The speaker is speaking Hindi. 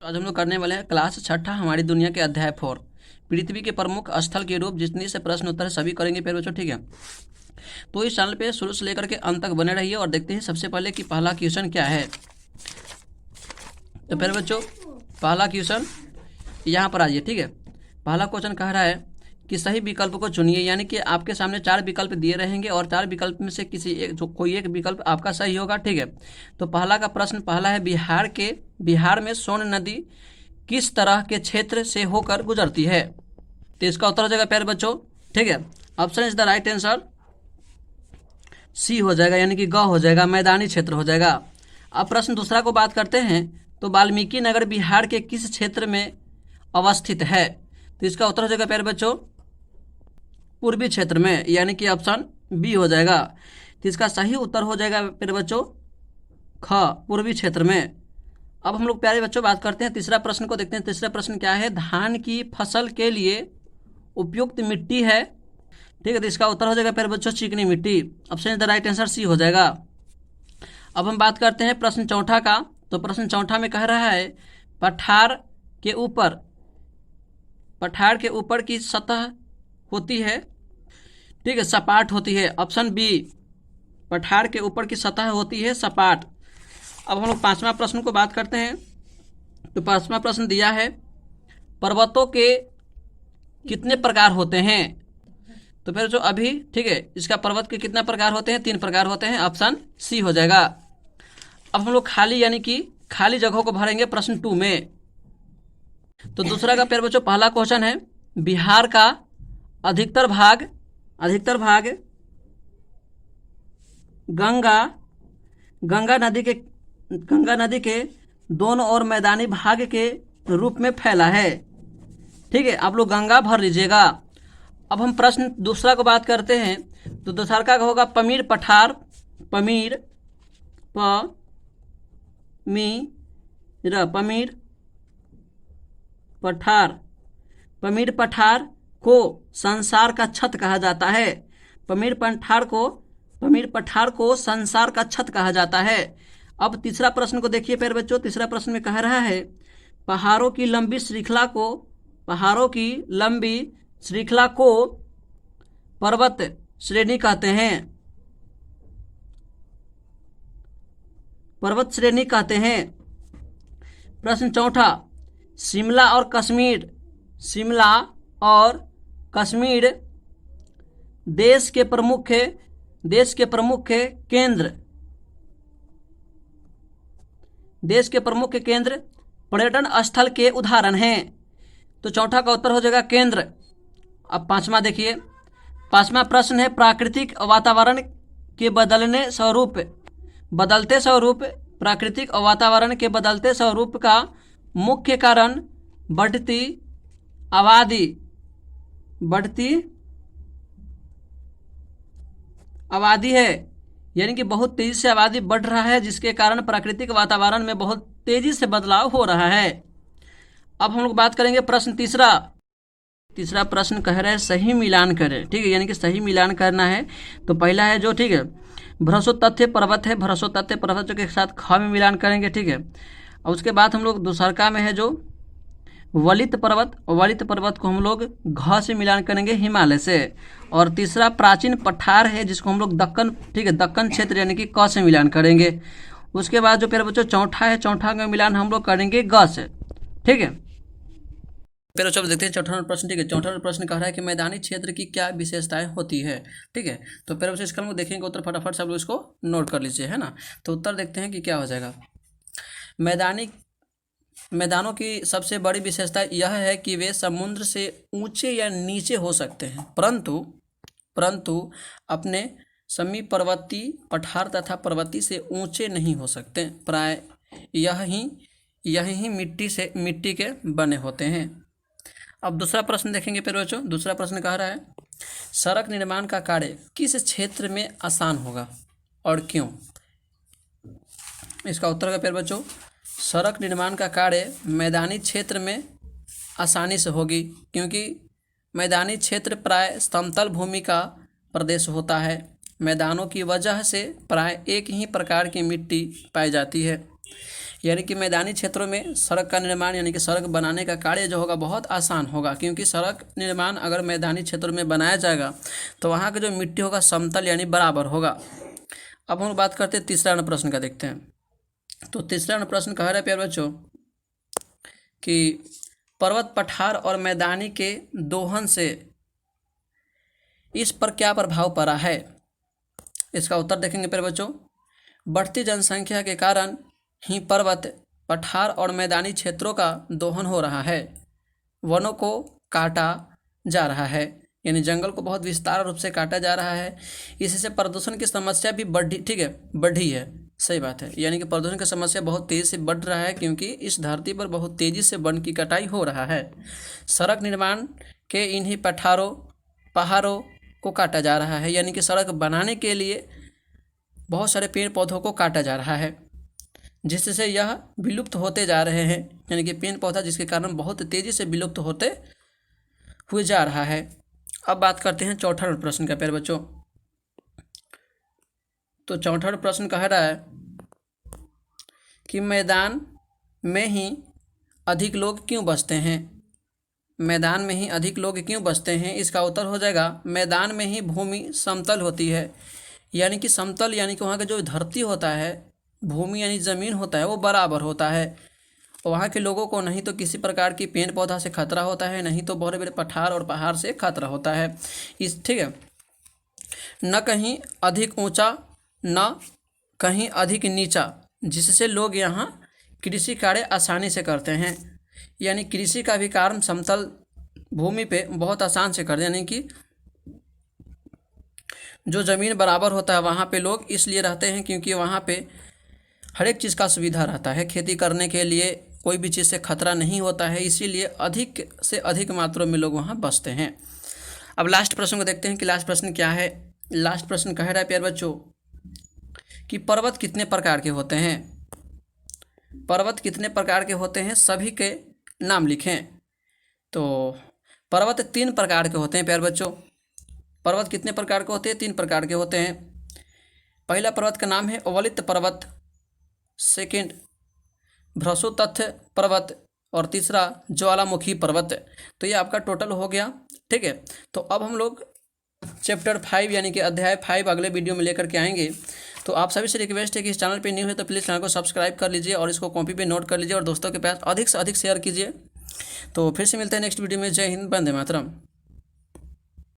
आज हम लोग करने वाले हैं क्लास छठा हमारी दुनिया के अध्याय 4 पृथ्वी के प्रमुख स्थल के रूप। जितनी से प्रश्न उत्तर है सभी करेंगे प्यारे बच्चों, ठीक है। तो इस चैनल पे शुरू से लेकर के अंत तक बने रहिए और देखते हैं सबसे पहले कि पहला क्वेश्चन क्या है। तो प्यारे बच्चों पहला क्वेश्चन यहाँ पर आइए, ठीक है। पहला क्वेश्चन कह रहा है कि सही विकल्प को चुनिए, यानी कि आपके सामने 4 विकल्प दिए रहेंगे और 4 विकल्प में से किसी एक कोई एक विकल्प आपका सही होगा, ठीक है। तो पहला का प्रश्न पहला है, बिहार में सोन नदी किस तरह के क्षेत्र से होकर गुजरती है। तो इसका उत्तर हो जाएगा प्यारे बच्चों, ठीक है। Option is the right answer C हो जाएगा, यानी कि ग हो जाएगा, मैदानी क्षेत्र हो जाएगा। अब प्रश्न दूसरा को बात करते हैं। तो वाल्मीकि नगर बिहार के किस क्षेत्र में अवस्थित है। तो इसका उत्तर हो जाएगा प्यारे बच्चों पूर्वी क्षेत्र में, यानी कि ऑप्शन बी हो जाएगा। तो इसका सही उत्तर हो जाएगा प्यारे बच्चों ख, पूर्वी क्षेत्र में। अब हम लोग प्यारे बच्चों बात करते हैं तीसरा प्रश्न को देखते हैं। तीसरा प्रश्न क्या है, धान की फसल के लिए उपयुक्त मिट्टी है, ठीक है। तो इसका उत्तर हो जाएगा प्यारे बच्चों चिकनी मिट्टी। Option is the right answer C हो जाएगा। अब हम बात करते हैं प्रश्न चौथा का। तो प्रश्न चौथा में कह रहा है पठार के ऊपर की सतह होती है, ठीक है, सपाट होती है। ऑप्शन बी, पठार के ऊपर की सतह होती है सपाट। अब हम लोग पांचवा प्रश्न को बात करते हैं। तो पांचवा प्रश्न दिया है पर्वतों के कितने प्रकार होते हैं। तो फिर जो अभी, ठीक है, इसका पर्वत के कितने प्रकार होते हैं, 3 प्रकार होते हैं। ऑप्शन सी हो जाएगा। अब हम लोग खाली यानी कि खाली जगहों को भरेंगे प्रश्न 2 में। तो दूसरा का प्यारे बच्चों पहला क्वेश्चन है बिहार का अधिकतर भाग गंगा नदी के दोनों ओर मैदानी भाग के रूप में फैला है, ठीक है। आप लोग गंगा भर लीजिएगा। अब हम प्रश्न दूसरा को बात करते हैं। तो दूसरा का होगा पमीर पठार को संसार का छत कहा जाता है। पमीर पठार को संसार का छत कहा जाता है। अब तीसरा प्रश्न को देखिए प्यारे बच्चों। तीसरा प्रश्न में कह रहा है पहाड़ों की लंबी श्रृंखला को पर्वत श्रेणी कहते हैं। प्रश्न चौथा शिमला और कश्मीर देश के प्रमुख केंद्र पर्यटन स्थल के उदाहरण हैं। तो चौथा का उत्तर हो जाएगा केंद्र। अब पांचवा देखिए। पांचवा प्रश्न है प्राकृतिक वातावरण के प्राकृतिक वातावरण के बदलते स्वरूप का मुख्य कारण बढ़ती आबादी है, यानी कि बहुत तेजी से आबादी बढ़ रहा है, जिसके कारण प्राकृतिक वातावरण में बहुत तेजी से बदलाव हो रहा है। अब हम लोग बात करेंगे प्रश्न तीसरा प्रश्न कह रहे हैं सही मिलान करें, ठीक है, यानी कि सही मिलान करना है। तो पहला है जो, ठीक है, भ्रसो तथ्य पर्वत है, भ्रसो तथ्य पर्वत के साथ ख में मिलान करेंगे, ठीक है। और उसके बाद हम लोग दूसरा में है जो वलित पर्वत को हम लोग घ से मिलान करेंगे हिमालय से। और तीसरा प्राचीन पठार है जिसको हम लोग दक्कन, ठीक है, दक्कन क्षेत्र यानी कि क से मिलान करेंगे। उसके बाद जो प्यारे बच्चों चौथा है, चौथा का मिलान हम लोग करेंगे ग से, ठीक है। फिर चलो देखते हैं चौथा नंबर प्रश्न, ठीक है। चौथा नंबर प्रश्न कह रहा है कि मैदानी क्षेत्र की क्या विशेषताएं होती है, ठीक है। तो फिर उसे इसका हम लोग देखेंगे उत्तर, फटाफट सब लोग इसको नोट कर लीजिए, है ना। तो उत्तर देखते हैं कि क्या हो जाएगा। मैदानों की सबसे बड़ी विशेषता यह है कि वे समुद्र से ऊंचे या नीचे हो सकते हैं, परंतु अपने समीप पर्वतीय पठार तथा पर्वतीय से ऊंचे नहीं हो सकते। प्राय यही मिट्टी के बने होते हैं। अब दूसरा प्रश्न देखेंगे फिर बच्चों। दूसरा प्रश्न कह रहा है सड़क निर्माण का कार्य किस क्षेत्र में आसान होगा और क्यों। इसका उत्तर का फिर बच्चों सड़क निर्माण का कार्य मैदानी क्षेत्र में आसानी से होगी, क्योंकि मैदानी क्षेत्र प्राय समतल भूमि का प्रदेश होता है। मैदानों की वजह से प्राय एक ही प्रकार की मिट्टी पाई जाती है। यानी कि मैदानी क्षेत्रों में सड़क का निर्माण यानी कि सड़क बनाने का कार्य जो होगा बहुत आसान होगा, क्योंकि सड़क निर्माण अगर मैदानी क्षेत्रों में बनाया जाएगा तो वहाँ का जो मिट्टी होगा समतल यानी बराबर होगा। अब हम बात करते हैं तीसरा अन्य प्रश्न का, देखते हैं। तो तीसरा अन्य प्रश्न कह रहा है प्यारे बच्चों कि पर्वत, पठार और मैदानी के दोहन से इस पर क्या प्रभाव पड़ा है। इसका उत्तर देखेंगे प्यारे बच्चों, बढ़ती जनसंख्या के कारण ही पर्वत, पठार और मैदानी क्षेत्रों का दोहन हो रहा है, वनों को काटा जा रहा है, यानी जंगल को बहुत विस्तार रूप से काटा जा रहा है। इससे प्रदूषण की समस्या भी बढ़ी है, सही बात है। यानी कि प्रदूषण की समस्या बहुत तेज़ी से बढ़ रहा है, क्योंकि इस धरती पर बहुत तेज़ी से वन की कटाई हो रहा है। सड़क निर्माण के इन्हीं पहाड़ों को काटा जा रहा है, यानी कि सड़क बनाने के लिए बहुत सारे पेड़ पौधों को काटा जा रहा है, जिससे यह विलुप्त होते जा रहे हैं। यानी कि पेड़ पौधा जिसके कारण बहुत तेज़ी से विलुप्त होते हुए जा रहा है। अब बात करते हैं चौथा प्रश्न का प्यारे बच्चों। तो चौथा प्रश्न कह रहा है कि मैदान में ही अधिक लोग क्यों बसते हैं। मैदान में ही अधिक लोग क्यों बसते हैं, इसका उत्तर हो जाएगा मैदान में ही भूमि समतल होती है। यानी कि समतल यानी कि वहाँ का जो धरती होता है, भूमि यानी ज़मीन होता है, वो बराबर होता है। और वहाँ के लोगों को नहीं तो किसी प्रकार की पेड़ पौधा से खतरा होता है, नहीं तो बड़े बड़े पठार और पहाड़ से खतरा होता है। ठीक है, न कहीं अधिक ऊंचा न कहीं अधिक नीचा, जिससे लोग यहाँ कृषि कार्य आसानी से करते हैं। यानी कृषि का भी कार्य समतल भूमि पे बहुत आसान से करते हैं, यानी कि जो ज़मीन बराबर होता है वहाँ पे लोग इसलिए रहते हैं क्योंकि वहाँ पे हर एक चीज़ का सुविधा रहता है। खेती करने के लिए कोई भी चीज़ से खतरा नहीं होता है, इसीलिए अधिक से अधिक मात्रा में लोग वहाँ बसते हैं। अब लास्ट प्रश्न को देखते हैं कि लास्ट प्रश्न क्या है। लास्ट प्रश्न कह रहा है प्यारे बच्चों कि पर्वत कितने प्रकार के होते हैं। पर्वत कितने प्रकार के होते हैं, सभी के नाम लिखें। तो पर्वत 3 प्रकार के होते हैं प्यारे बच्चों। पर्वत कितने प्रकार के होते हैं, 3 प्रकार के होते हैं। पहला पर्वत का नाम है अवलित पर्वत, सेकंड भ्रसुतथ पर्वत और तीसरा ज्वालामुखी पर्वत। तो ये आपका टोटल हो गया, ठीक है। तो अब हम लोग चैप्टर 5 यानी कि अध्याय 5 अगले वीडियो में लेकर के आएंगे। तो आप सभी से रिक्वेस्ट है कि इस चैनल पे न्यू है तो प्लीज़ चैनल को सब्सक्राइब कर लीजिए और इसको कॉपी पे नोट कर लीजिए और दोस्तों के पास अधिक से अधिक शेयर कीजिए। तो फिर से मिलते हैं नेक्स्ट वीडियो में। जय हिंद, वंदे मातरम।